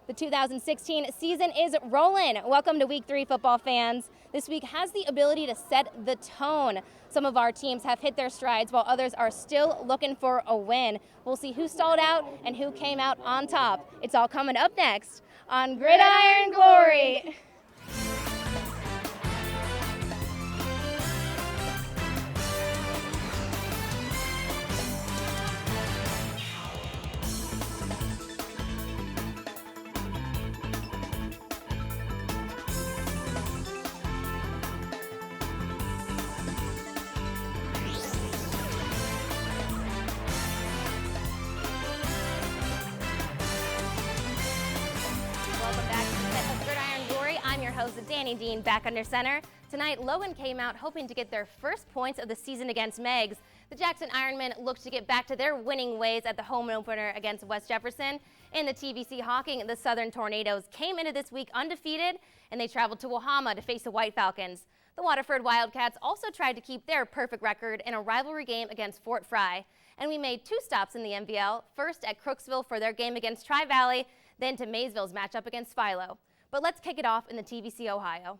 The 2016 season is rolling. Welcome to Week 3, football fans. This week has the ability to set the tone. Some of our teams have hit their strides while others are still looking for a win. We'll see who stalled out and who came out on top. It's all coming up next on Gridiron Glory. Danny Dean back under center. Tonight, Logan came out hoping to get their first points of the season against Meigs. The Jackson Ironmen looked to get back to their winning ways at the home opener against West Jefferson. In the TVC Hawking, the Southern Tornadoes came into this week undefeated, and they traveled to Wahama to face the White Falcons. The Waterford Wildcats also tried to keep their perfect record in a rivalry game against Fort Fry. And we made two stops in the MVL, first at Crooksville for their game against Tri-Valley, then to Maysville's matchup against Philo. But let's kick it off in the TVC Ohio.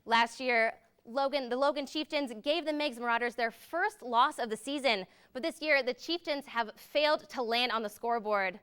Last year, the Logan Chieftains gave the Meigs Marauders their first loss of the season, but this year the Chieftains have failed to land on the scoreboard.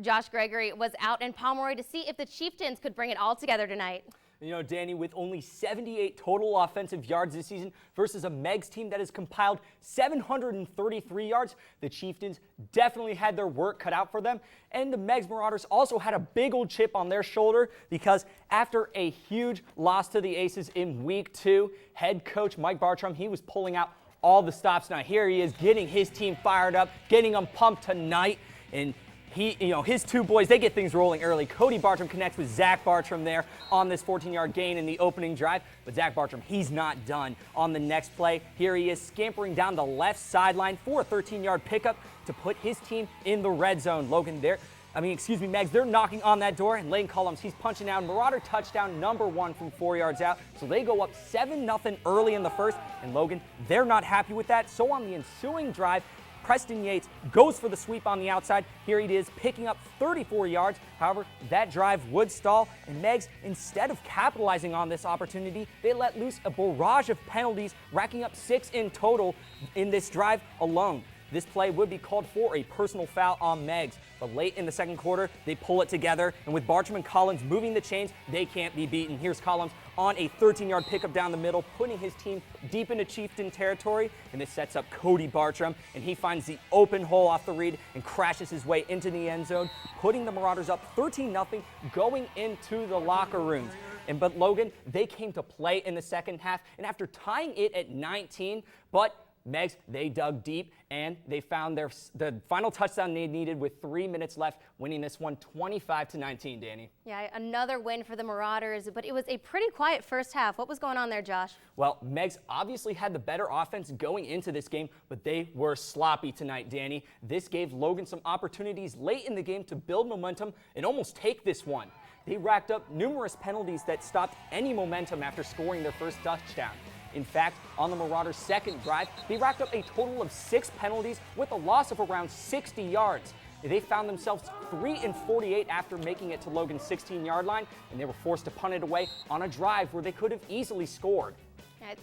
Josh Gregory was out in Pomeroy to see if the Chieftains could bring it all together tonight. You know, Danny, with only 78 total offensive yards this season versus a Meigs team that has compiled 733 yards, the Chieftains definitely had their work cut out for them. And the Meigs Marauders also had a big old chip on their shoulder because after a huge loss to the Aces in Week 2, head coach Mike Bartram, he was pulling out all the stops. Now here he is getting his team fired up, getting them pumped tonight. And his two boys, they get things rolling early. Cody Bartram connects with Zach Bartram there on this 14-yard gain in the opening drive. But Zach Bartram, he's not done. On the next play, here he is scampering down the left sideline for a 13-yard pickup to put his team in the red zone. Meigs, they're knocking on that door, and Lane Collins, he's punching out. Marauder touchdown number 1 from 4 yards out. So they go up 7-0 early in the first, and Logan, they're not happy with that. So on the ensuing drive, Preston Yates goes for the sweep on the outside. Here it is, picking up 34 yards. However, that drive would stall, and Meigs, instead of capitalizing on this opportunity, they let loose a barrage of penalties, racking up 6 in total in this drive alone. This play would be called for a personal foul on Meigs. But late in the second quarter, they pull it together, and with Bartram and Collins moving the chains, they can't be beaten. Here's Collins on a 13-yard pickup down the middle, putting his team deep into Chieftain territory, and this sets up Cody Bartram, and he finds the open hole off the read and crashes his way into the end zone, putting the Marauders up 13-0 going into the locker rooms. But Logan, they came to play in the second half, and after tying it at 19, but Meigs, they dug deep, and they found the final touchdown they needed with 3 minutes left, winning this one 25-19, Danny. Yeah, another win for the Marauders, but it was a pretty quiet first half. What was going on there, Josh? Well, Meigs obviously had the better offense going into this game, but they were sloppy tonight, Danny. This gave Logan some opportunities late in the game to build momentum and almost take this one. They racked up numerous penalties that stopped any momentum after scoring their first touchdown. In fact, on the Marauders' second drive, they racked up a total of 6 penalties with a loss of around 60 yards. They found themselves 3-48 after making it to Logan's 16-yard line, and they were forced to punt it away on a drive where they could have easily scored.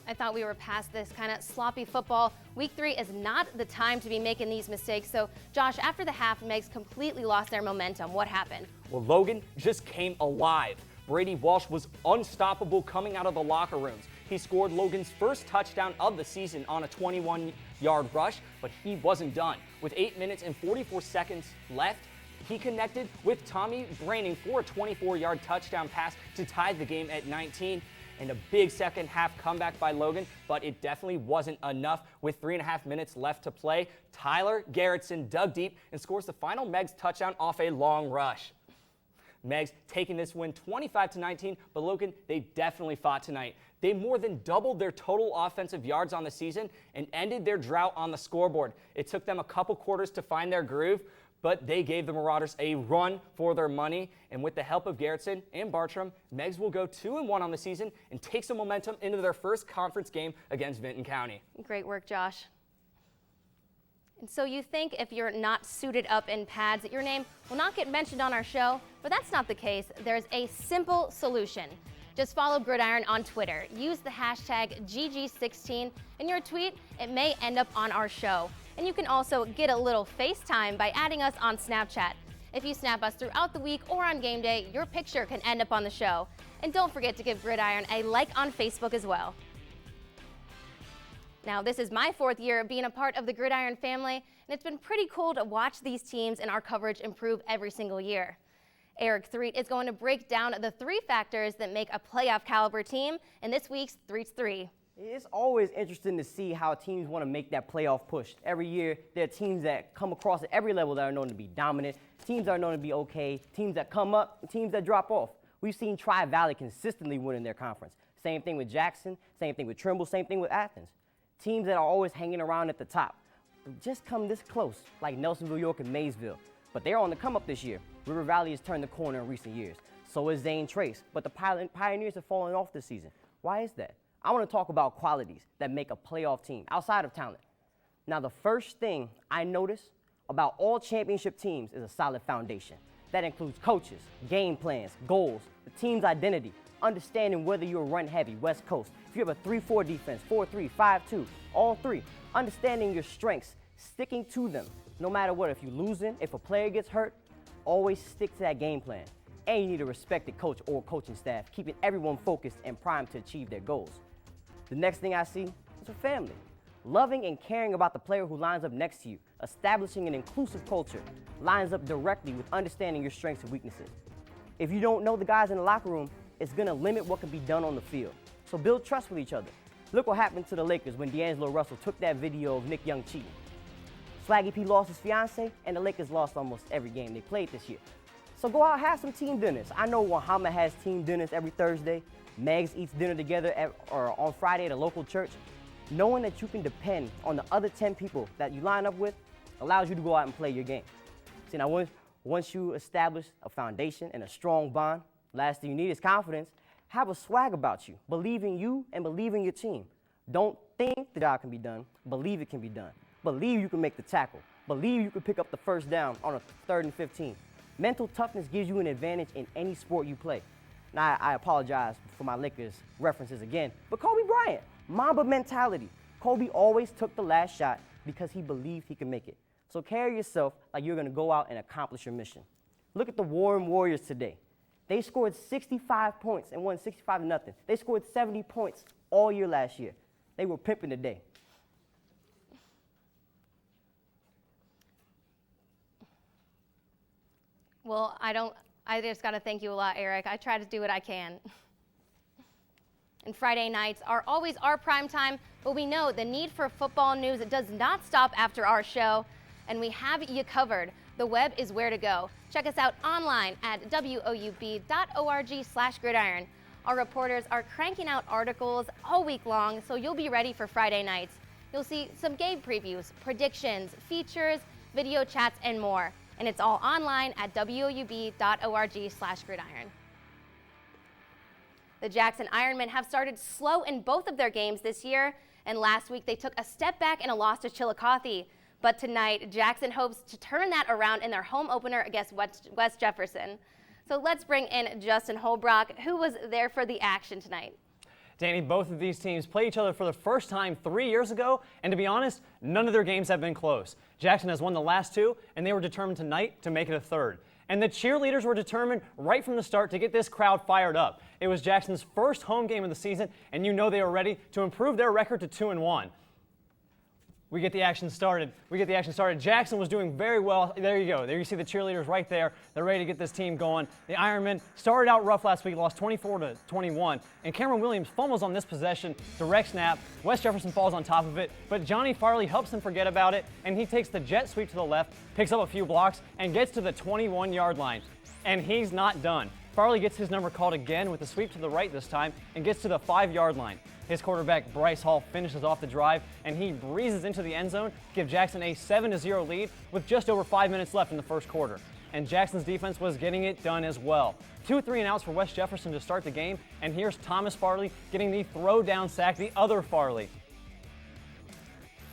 I thought we were past this kind of sloppy football. Week 3 is not the time to be making these mistakes. So, Josh, after the half, Meigs completely lost their momentum. What happened? Well, Logan just came alive. Brady Walsh was unstoppable coming out of the locker rooms. He scored Logan's first touchdown of the season on a 21-yard rush, but he wasn't done. With 8 minutes and 44 seconds left, he connected with Tommy Braining for a 24-yard touchdown pass to tie the game at 19. And a big second half comeback by Logan, but it definitely wasn't enough. With 3.5 minutes left to play, Tyler Garrettson dug deep and scores the final Meigs touchdown off a long rush. Meigs taking this win 25-19, but Logan, they definitely fought tonight. They more than doubled their total offensive yards on the season and ended their drought on the scoreboard. It took them a couple quarters to find their groove, but they gave the Marauders a run for their money. And with the help of Garrettson and Bartram, Meigs will go 2-1 on the season and take some momentum into their first conference game against Vinton County. Great work, Josh. So you think if you're not suited up in pads that your name will not get mentioned on our show, but that's not the case. There's a simple solution. Just follow Gridiron on Twitter. Use the hashtag GG16 in your tweet. It may end up on our show. And you can also get a little FaceTime by adding us on Snapchat. If you snap us throughout the week or on game day, your picture can end up on the show. And don't forget to give Gridiron a like on Facebook as well. Now, this is my 4th year of being a part of the Gridiron family, and it's been pretty cool to watch these teams and our coverage improve every single year. Eric Threet is going to break down the 3 factors that make a playoff caliber team in this week's Threet's 3. It's always interesting to see how teams want to make that playoff push. Every year, there are teams that come across at every level that are known to be dominant, teams that are known to be okay, teams that come up, and teams that drop off. We've seen Tri-Valley consistently win in their conference. Same thing with Jackson, same thing with Trimble, same thing with Athens. Teams that are always hanging around at the top just come this close, like Nelsonville, York, and Maysville. But they're on the come up this year. River Valley has turned the corner in recent years. So is Zane Trace. But the Pioneers have fallen off this season. Why is that? I want to talk about qualities that make a playoff team outside of talent. Now, the first thing I notice about all championship teams is a solid foundation. That includes coaches, game plans, goals, the team's identity, understanding whether you're run heavy, West Coast, if you have a 3-4 defense, 4-3, 5-2, all 3, understanding your strengths, sticking to them, no matter what. If you're losing, if a player gets hurt, always stick to that game plan. And you need a respected coach or coaching staff, keeping everyone focused and primed to achieve their goals. The next thing I see is a family. Loving and caring about the player who lines up next to you, establishing an inclusive culture, lines up directly with understanding your strengths and weaknesses. If you don't know the guys in the locker room, it's going to limit what can be done on the field. So build trust with each other. Look what happened to the Lakers when D'Angelo Russell took that video of Nick Young cheating. Swaggy P lost his fiance, and the Lakers lost almost every game they played this year. So go out and have some team dinners. I know Wahama has team dinners every Thursday. Meigs eats dinner together or on Friday at a local church. Knowing that you can depend on the other 10 people that you line up with allows you to go out and play your game. See, now once you establish a foundation and a strong bond, last thing you need is confidence. Have a swag about you. Believe in you and believe in your team. Don't think the job can be done. Believe it can be done. Believe you can make the tackle. Believe you can pick up the first down on a 3rd and 15. Mental toughness gives you an advantage in any sport you play. Now, I apologize for my Lakers references again, but Kobe Bryant, Mamba mentality. Kobe always took the last shot because he believed he could make it. So carry yourself like you're going to go out and accomplish your mission. Look at the Warren Warriors today. They scored 65 points and won 65-0. They scored 70 points all year last year. They were pimping the day. Well, I just got to thank you a lot, Eric. I try to do what I can. And Friday nights are always our prime time, but we know the need for football news does not stop after our show, and we have you covered. The web is where to go. Check us out online at woub.org/gridiron. Our reporters are cranking out articles all week long, so you'll be ready for Friday nights. You'll see some game previews, predictions, features, video chats, and more. And it's all online at woub.org/gridiron. The Jackson Ironmen have started slow in both of their games this year, and last week they took a step back in a loss to Chillicothe. But tonight, Jackson hopes to turn that around in their home opener against West Jefferson. So let's bring in Justin Holbrook, who was there for the action tonight. Danny, both of these teams played each other for the first time 3 years ago, and to be honest, none of their games have been close. Jackson has won the last 2, and they were determined tonight to make it a 3rd. And the cheerleaders were determined right from the start to get this crowd fired up. It was Jackson's first home game of the season, and you know they were ready to improve their record to 2-1. We get the action started. Jackson was doing very well. There you go. There you see the cheerleaders right there. They're ready to get this team going. The Ironmen started out rough last week, lost 24-21. And Cameron Williams fumbles on this possession, direct snap. West Jefferson falls on top of it, but Johnny Farley helps him forget about it, and he takes the jet sweep to the left, picks up a few blocks, and gets to the 21-yard line. And he's not done. Farley gets his number called again with a sweep to the right this time and gets to the 5-yard line. His quarterback, Bryce Hall, finishes off the drive, and he breezes into the end zone to give Jackson a 7-0 lead with just over 5 minutes left in the first quarter. And Jackson's defense was getting it done as well. 2 3-and-outs for West Jefferson to start the game, and here's Thomas Farley getting the throw down sack, the other Farley.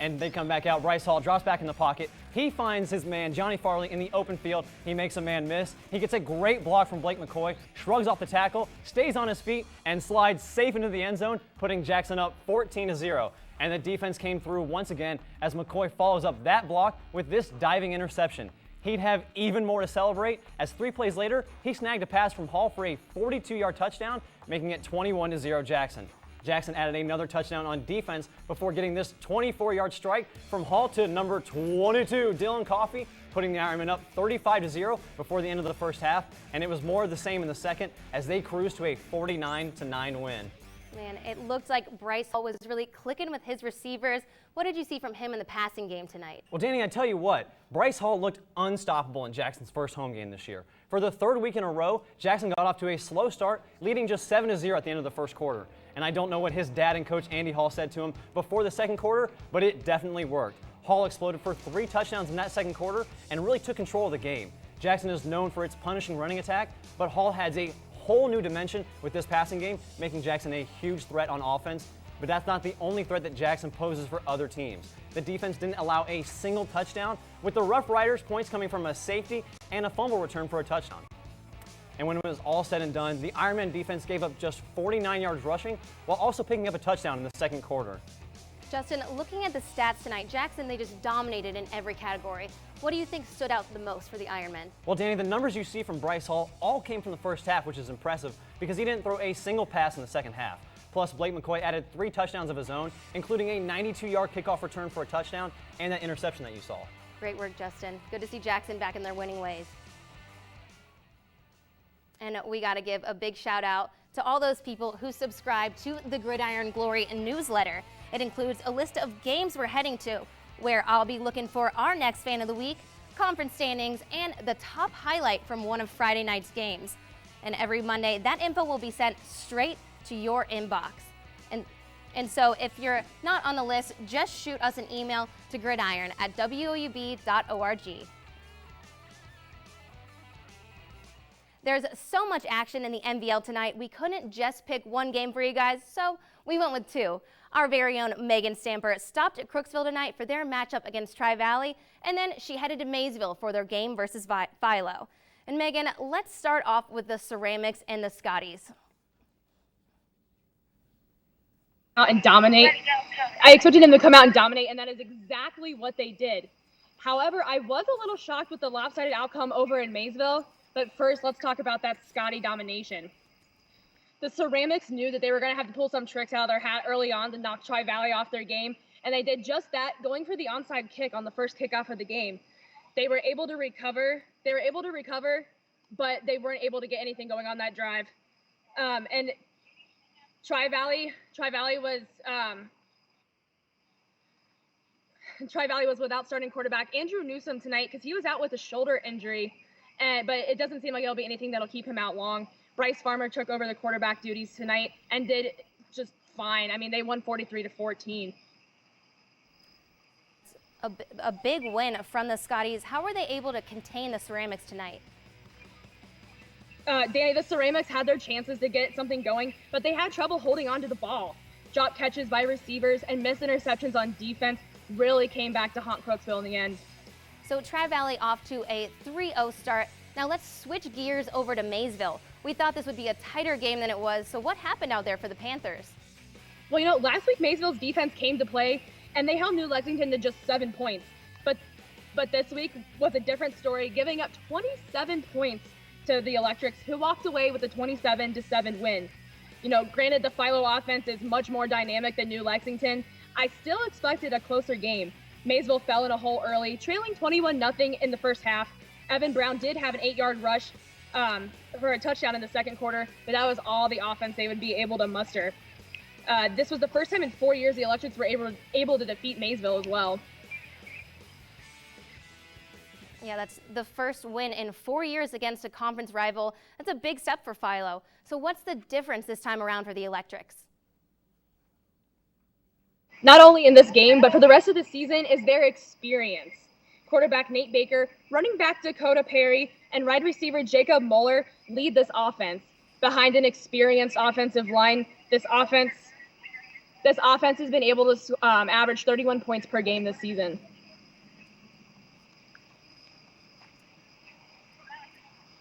and they come back out. Bryce Hall drops back in the pocket. He finds his man, Johnny Farley, in the open field. He makes a man miss. He gets a great block from Blake McCoy, shrugs off the tackle, stays on his feet, and slides safe into the end zone, putting Jackson up 14-0. And the defense came through once again as McCoy follows up that block with this diving interception. He'd have even more to celebrate as 3 plays later, he snagged a pass from Hall for a 42-yard touchdown, making it 21-0 Jackson. Jackson added another touchdown on defense before getting this 24-yard strike from Hall to number 22, Dylan Coffey, putting the Ironmen up 35-0 before the end of the first half, and it was more of the same in the second as they cruised to a 49-9 win. Man, it looked like Bryce Hall was really clicking with his receivers. What did you see from him in the passing game tonight? Well, Danny, I tell you what, Bryce Hall looked unstoppable in Jackson's first home game this year. For the 3rd week in a row, Jackson got off to a slow start, leading just 7-0 at the end of the first quarter. And I don't know what his dad and coach Andy Hall said to him before the second quarter, but it definitely worked. Hall exploded for 3 touchdowns in that second quarter and really took control of the game. Jackson is known for its punishing running attack, but Hall has a whole new dimension with this passing game, making Jackson a huge threat on offense. But that's not the only threat that Jackson poses for other teams. The defense didn't allow a single touchdown, with the Rough Riders points coming from a safety and a fumble return for a touchdown. And when it was all said and done, the Ironman defense gave up just 49 yards rushing while also picking up a touchdown in the second quarter. Justin, looking at the stats tonight, Jackson, they just dominated in every category. What do you think stood out the most for the Ironmen? Well, Danny, the numbers you see from Bryce Hall all came from the first half, which is impressive because he didn't throw a single pass in the second half. Plus, Blake McCoy added 3 touchdowns of his own, including a 92-yard kickoff return for a touchdown and that interception that you saw. Great work, Justin. Good to see Jackson back in their winning ways. And we got to give a big shout out to all those people who subscribe to the Gridiron Glory newsletter. It includes a list of games we're heading to, where I'll be looking for our next fan of the week, conference standings, and the top highlight from one of Friday night's games. And every Monday, that info will be sent straight to your inbox. And so if you're not on the list, just shoot us an email to gridiron@woub.org. There's so much action in the NBL tonight, we couldn't just pick one game for you guys, so we went with 2. Our very own Megan Stamper stopped at Crooksville tonight for their matchup against Tri-Valley, and then she headed to Maysville for their game versus Philo. And Megan, let's start off with the Ceramics and the Scotties. And dominate. I expected them to come out and dominate, and that is exactly what they did. However, I was a little shocked with the lopsided outcome over in Maysville, but first let's talk about that Scotty domination. The Ceramics knew that they were going to have to pull some tricks out of their hat early on to knock Tri-Valley off their game, and they did just that, going for the onside kick on the first kickoff of the game. They were able to recover, but they weren't able to get anything going on that drive. And Tri-Valley was without starting quarterback Andrew Newsom tonight because he was out with a shoulder injury, but it doesn't seem like it'll be anything that'll keep him out long. Bryce Farmer took over the quarterback duties tonight and did just fine. I mean, they won 43-14. A big win from the Scotties. How were they able to contain the Ceramics tonight? Danny, the Ceramics had their chances to get something going, but they had trouble holding on to the ball. Drop catches by receivers and missed interceptions on defense really came back to haunt Crooksville in the end. So Tri-Valley off to a 3-0 start. Now let's switch gears over to Maysville. We thought this would be a tighter game than it was, so what happened out there for the Panthers? Well, last week Maysville's defense came to play, and they held New Lexington to just 7 points. But this week was a different story, giving up 27 points to the Electrics, who walked away with a 27-7 win. Granted, the Philo offense is much more dynamic than New Lexington. I still expected a closer game. Maysville fell in a hole early, trailing 21-0 in the first half. Evan Brown did have an 8-yard rush for a touchdown in the second quarter, but that was all the offense they would be able to muster. This was the first time in 4 years the Electrics were able to defeat Maysville as well. Yeah, that's the first win in 4 years against a conference rival. That's a big step for Philo. So what's the difference this time around for the Electrics? Not only in this game, but for the rest of the season is their experience. Quarterback Nate Baker, running back Dakota Perry, and wide receiver Jacob Mueller lead this offense. Behind an experienced offensive line, this offense This offense has been able to average 31 points per game this season.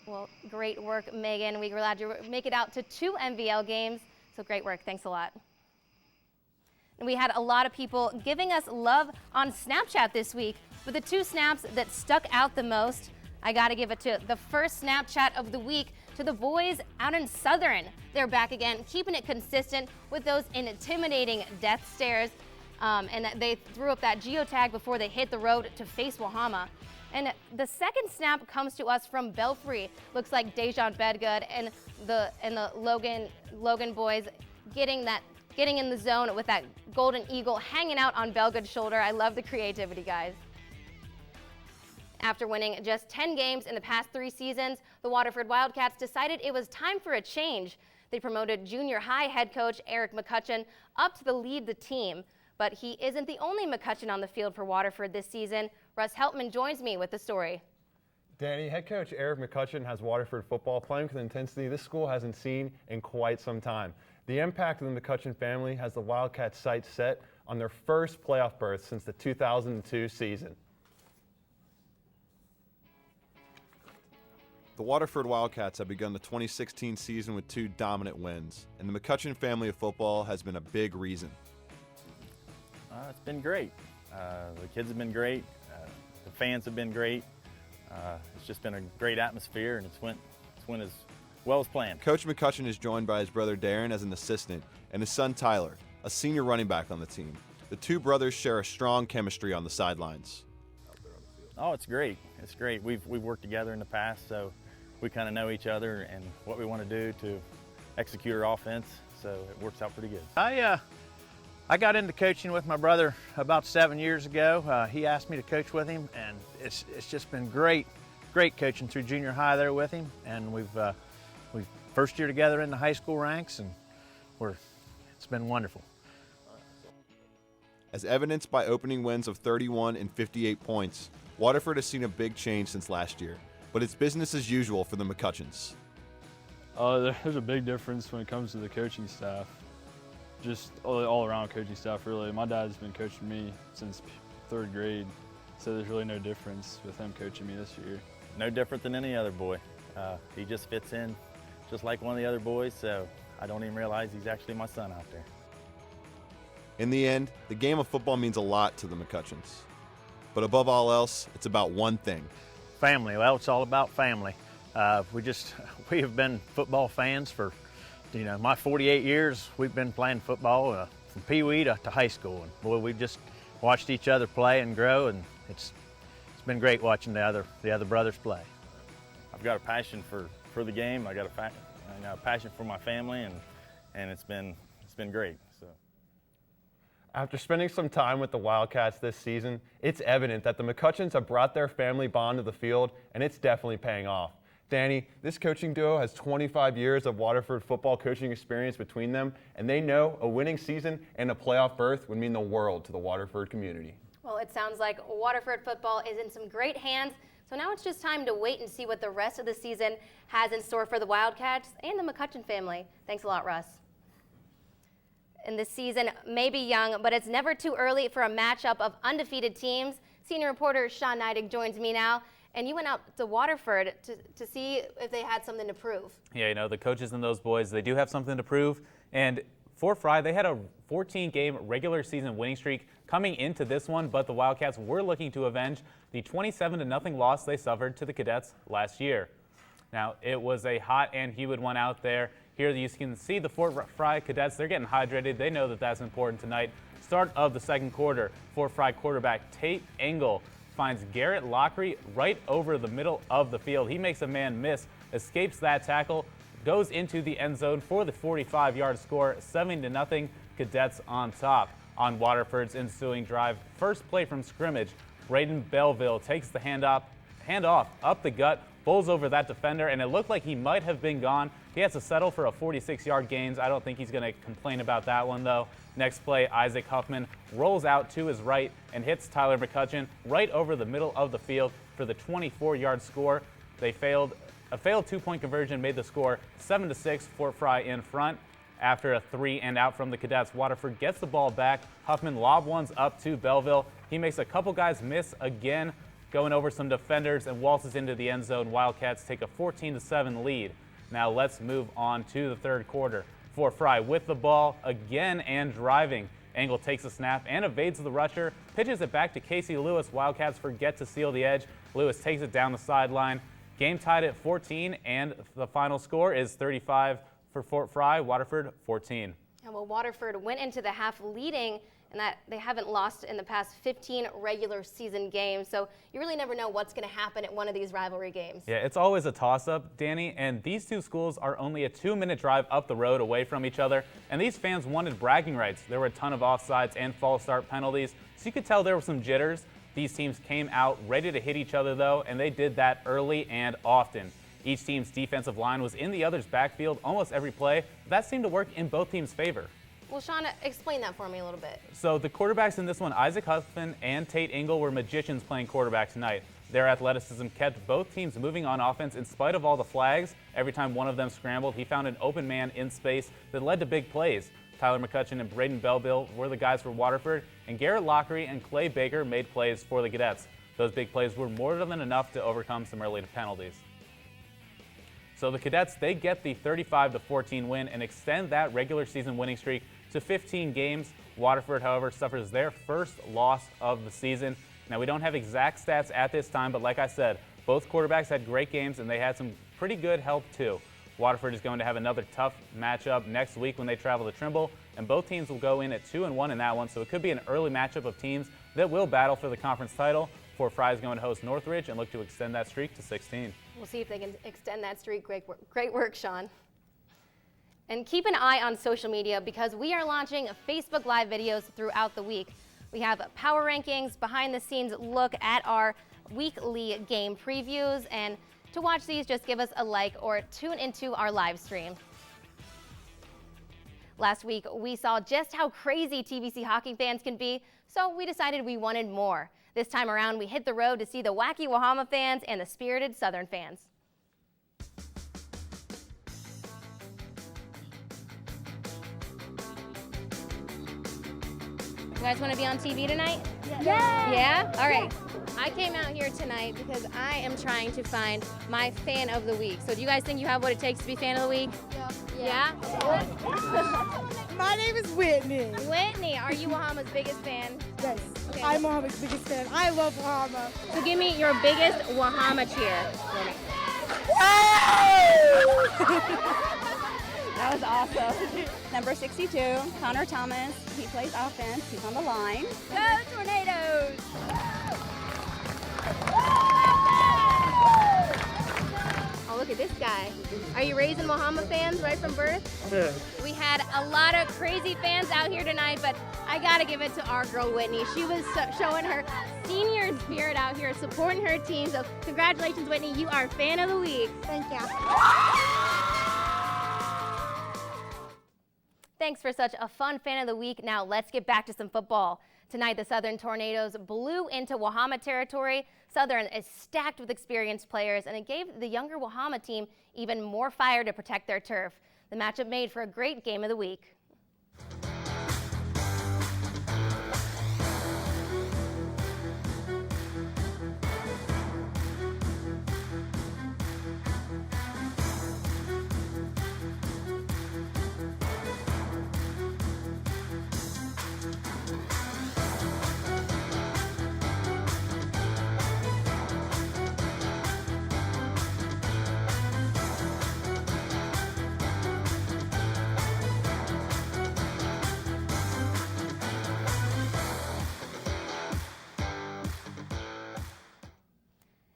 Well, great work, Megan. We're glad you make it out to 2 MVL games. So great work. Thanks a lot. And we had a lot of people giving us love on Snapchat this week. But the 2 snaps that stuck out the most, I got to give it to the first Snapchat of the week to the boys out in Southern. They're back again, keeping it consistent with those intimidating death stares. And they threw up that geotag before they hit the road to face Wahama. And the second snap comes to us from Belfry. Looks like Dejan Bedgood and the Logan boys getting in the zone with that golden eagle hanging out on Belgood's shoulder. I love the creativity, guys. After winning just 10 games in the past 3 seasons, the Waterford Wildcats decided it was time for a change. They promoted junior high head coach Eric McCutcheon up to lead the team. But he isn't the only McCutcheon on the field for Waterford this season. Russ Heltman joins me with the story. Danny, head coach Eric McCutcheon has Waterford football playing with an intensity this school hasn't seen in quite some time. The impact of the McCutcheon family has the Wildcats' sights set on their first playoff berth since the 2002 season. The Waterford Wildcats have begun the 2016 season with 2 dominant wins, and the McCutcheon family of football has been a big reason. It's been great. The kids have been great. The fans have been great. It's just been a great atmosphere, and it's went as well as planned. Coach McCutcheon is joined by his brother Darren as an assistant and his son Tyler, a senior running back on the team. The 2 brothers share a strong chemistry on the sidelines. Oh, it's great. It's great. We've worked together in the past, so we kind of know each other and what we want to do to execute our offense, so it works out pretty good. I got into coaching with my brother about 7 years ago. He asked me to coach with him, and it's just been great coaching through junior high there with him. And we've first year together in the high school ranks, and it's been wonderful. As evidenced by opening wins of 31 and 58 points, Waterford has seen a big change since last year, but it's business as usual for the McCutcheons. There's a big difference when it comes to the coaching staff. Just all around coaching staff, really. My dad's been coaching me since 3rd grade, so there's really no difference with him coaching me this year. No different than any other boy. He just fits in just like one of the other boys, so I don't even realize he's actually my son out there. In the end, the game of football means a lot to the McCutcheons. But above all else, it's about one thing. Family. Well, it's all about family. We have been football fans for, my 48 years. We've been playing football from Pee Wee to high school, and boy, we've just watched each other play and grow, and it's been great watching the other brothers play. I've got a passion for the game. I got a passion for my family, and it's been great. So. After spending some time with the Wildcats this season, it's evident that the McCutcheons have brought their family bond to the field, and it's definitely paying off. Danny, this coaching duo has 25 years of Waterford football coaching experience between them, and they know a winning season and a playoff berth would mean the world to the Waterford community. Well, it sounds like Waterford football is in some great hands. So now it's just time to wait and see what the rest of the season has in store for the Wildcats and the McCutcheon family. Thanks a lot, Russ. And this season may be young, but it's never too early for a matchup of undefeated teams. Senior reporter Sean Neidig joins me now. And you went out to Waterford to see if they had something to prove. Yeah, the coaches and those boys, they do have something to prove. And for Fry, they had a 14-game regular season winning streak coming into this one, but the Wildcats were looking to avenge the 27-0 loss they suffered to the Cadets last year. Now, it was a hot and humid one out there. Here you can see the Fort Fry Cadets, they're getting hydrated. They know that that's important tonight. Start of the second quarter, Fort Fry quarterback Tate Engel finds Garrett Lockery right over the middle of the field. He makes a man miss, escapes that tackle, goes into the end zone for the 45-yard score, 7-0 Cadets on top. On Waterford's ensuing drive, first play from scrimmage, Braden Belleville takes the handoff up the gut, bowls over that defender, and it looked like he might have been gone. He has to settle for a 46-yard gains. I don't think he's going to complain about that one, though. Next play, Isaac Huffman rolls out to his right and hits Tyler McCutcheon right over the middle of the field for the 24-yard score. A failed two-point conversion made the score 7-6, Fort Fry in front. after a 3-and-out from the Cadets. Waterford gets the ball back. Huffman lob ones up to Belleville. He makes a couple guys miss again, going over some defenders and waltzes into the end zone. Wildcats take a 14-7 lead. Now let's move on to the third quarter. Fort Fry with the ball again and driving. Angle takes a snap and evades the rusher, pitches it back to Casey Lewis. Wildcats forget to seal the edge. Lewis takes it down the sideline. Game tied at 14, and the final score is 35 for Fort Fry, Waterford 14. And well, Waterford went into the half leading, and that they haven't lost in the past 15 regular season games. So you really never know what's going to happen at one of these rivalry games. Yeah, it's always a toss-up, Danny, and these two schools are only a 2-minute drive up the road away from each other, and these fans wanted bragging rights. There were a ton of offsides and false start penalties, so you could tell there were some jitters. These teams came out ready to hit each other, though, and they did that early and often. Each team's defensive line was in the other's backfield almost every play. That seemed to work in both teams' favor. Well, Sean, explain that for me a little bit. So the quarterbacks in this one, Isaac Huffman and Tate Ingle, were magicians playing quarterback tonight. Their athleticism kept both teams moving on offense in spite of all the flags. Every time one of them scrambled, he found an open man in space that led to big plays. Tyler McCutcheon and Braden Belleville were the guys for Waterford, and Garrett Lockery and Clay Baker made plays for the Cadets. Those big plays were more than enough to overcome some early penalties. So the Cadets, they get the 35-14 win and extend that regular season winning streak to 15 games. Waterford, however, suffers their first loss of the season. Now, we don't have exact stats at this time, but like I said, both quarterbacks had great games and they had some pretty good help too. Waterford is going to have another tough matchup next week when they travel to Trimble, and both teams will go in at 2-1 in that one, so it could be an early matchup of teams that will battle for the conference title. Fort Fry is going to host Northridge and look to extend that streak to 16. We'll see if they can extend that streak. Great work, Sean. And keep an eye on social media because we are launching Facebook Live videos throughout the week. We have power rankings, behind the scenes look at our weekly game previews, and to watch these, just give us a like or tune into our live stream. Last week, we saw just how crazy TVC hockey fans can be, so we decided we wanted more. This time around, we hit the road to see the wacky Wahama fans and the spirited Southern fans. You guys want to be on TV tonight? Yeah. Yeah? All right. I came out here tonight because I am trying to find my fan of the week. So do you guys think you have what it takes to be fan of the week? Yeah. My name is Whitney. Whitney, are you Wahama's biggest fan? Yes, Okay. I'm Wahama's biggest fan. I love Wahama. So give me your biggest Wahama cheer. That was awesome. Number 62, Connor Thomas. He plays offense. He's on the line. Go Tornadoes! Oh, look at this guy. Are you raising Wahama fans right from birth? Yeah. We had a lot of crazy fans out here tonight, but I gotta give it to our girl Whitney. She was showing her senior spirit out here, supporting her team. So congratulations, Whitney. You are fan of the week. Thank you. Thanks for such a fun fan of the week. Now let's get back to some football. Tonight, the Southern Tornadoes blew into Wahama territory. Southern is stacked with experienced players, and it gave the younger Wahama team even more fire to protect their turf. The matchup made for a great game of the week.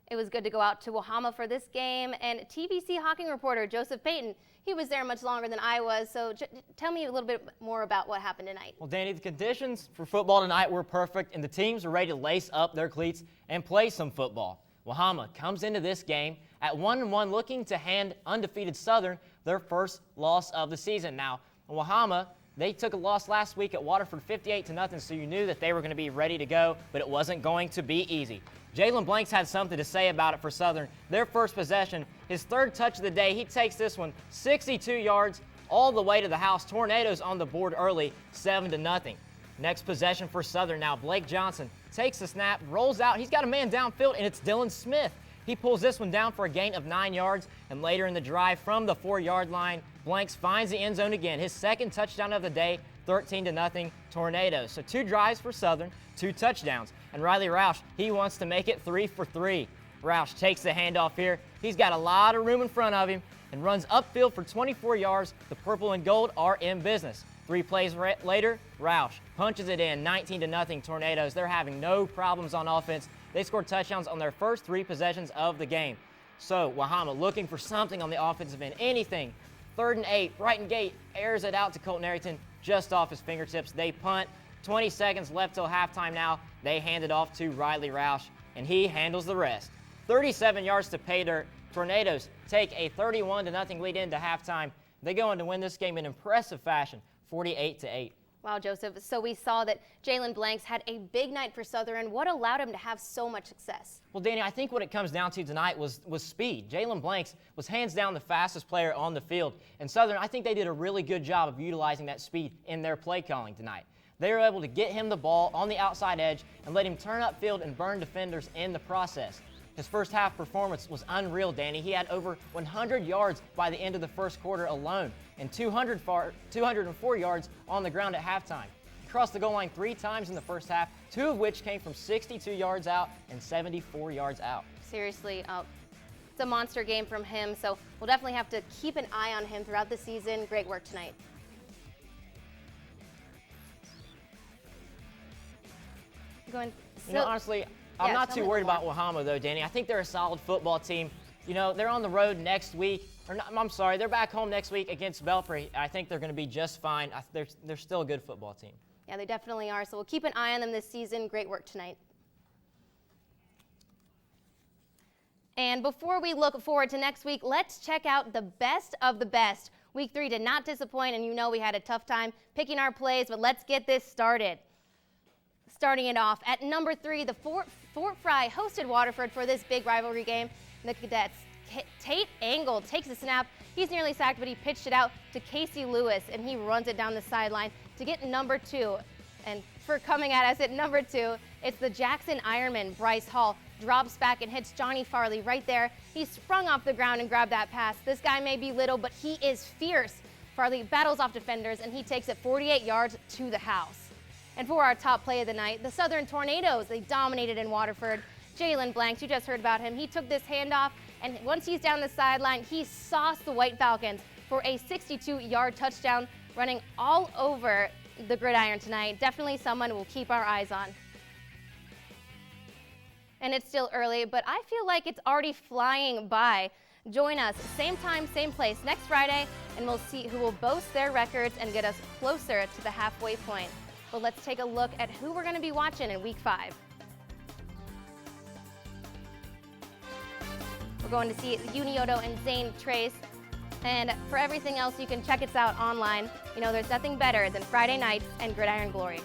It was good to go out to Wahama for this game, and TVC hockey reporter Joseph Payton, he was there much longer than I was, so tell me a little bit more about what happened tonight. Well, Danny, the conditions for football tonight were perfect, and the teams are ready to lace up their cleats and play some football. Wahama comes into this game at 1-1, looking to hand undefeated Southern their first loss of the season. Now, Wahama, they took a loss last week at Waterford 58-0, so you knew that they were going to be ready to go, but it wasn't going to be easy. Jalen Blanks had something to say about it for Southern. Their first possession, his third touch of the day, he takes this one 62 yards, all the way to the house. Tornadoes on the board early, 7-0. Next possession for Southern now. Blake Johnson takes the snap, rolls out. He's got a man downfield, and it's Dylan Smith. He pulls this one down for a gain of 9 yards, and later in the drive from the 4-yard line, Blanks finds the end zone again. His second touchdown of the day, 13-0 Tornadoes. So 2 drives for Southern, 2 touchdowns. And Riley Roush, he wants to make it 3 for 3. Roush takes the handoff here. He's got a lot of room in front of him and runs upfield for 24 yards. The purple and gold are in business. 3 plays later, Roush punches it in, 19-0 Tornadoes. They're having no problems on offense. They scored touchdowns on their first 3 possessions of the game. So Wahama looking for something on the offensive end, anything. 3rd and 8, Brighton Gate airs it out to Colton Arrington just off his fingertips. They punt. 20 seconds left till halftime now. They hand it off to Riley Roush, and he handles the rest. 37 yards to pay dirt. Tornadoes take a 31-0 lead into halftime. They go on to win this game in impressive fashion, 48-8. Wow, Joseph. So we saw that Jalen Blanks had a big night for Southern. What allowed him to have so much success? Well, Danny, I think what it comes down to tonight was speed. Jalen Blanks was hands down the fastest player on the field. And Southern, I think they did a really good job of utilizing that speed in their play calling tonight. They were able to get him the ball on the outside edge and let him turn upfield and burn defenders in the process. His first half performance was unreal, Danny. He had over 100 yards by the end of the first quarter alone and 204 yards on the ground at halftime. He crossed the goal line 3 times in the first half, 2 of which came from 62 yards out and 74 yards out. Seriously, it's a monster game from him, so we'll definitely have to keep an eye on him throughout the season. Great work tonight. Honestly, I'm not too worried about Wahama, though, Danny. I think they're a solid football team. They're on the road next week. They're back home next week against Belpre. I think they're going to be just fine. They're still a good football team. Yeah, they definitely are. So we'll keep an eye on them this season. Great work tonight. And before we look forward to next week, let's check out the best of the best. Week 3 did not disappoint, and we had a tough time picking our plays, but let's get this started. Starting it off at number 3, the Fort Fry hosted Waterford for this big rivalry game. The Cadets, Tate Angle takes the snap. He's nearly sacked, but he pitched it out to Casey Lewis, and he runs it down the sideline to get number 2. And for coming at us at number 2, it's the Jackson Ironman, Bryce Hall. Drops back and hits Johnny Farley right there. He sprung off the ground and grabbed that pass. This guy may be little, but he is fierce. Farley battles off defenders, and he takes it 48 yards to the house. And for our top play of the night, the Southern Tornadoes, they dominated in Waterford. Jalen Blanks, you just heard about him. He took this handoff, and once he's down the sideline, he sauced the White Falcons for a 62-yard touchdown, running all over the gridiron tonight. Definitely someone we'll keep our eyes on. And it's still early, but I feel like it's already flying by. Join us, same time, same place, next Friday, and we'll see who will boast their records and get us closer to the halfway point. But let's take a look at who we're going to be watching in Week 5. We're going to see Unioto and Zane Trace. And for everything else, you can check us out online. There's nothing better than Friday nights and Gridiron Glory.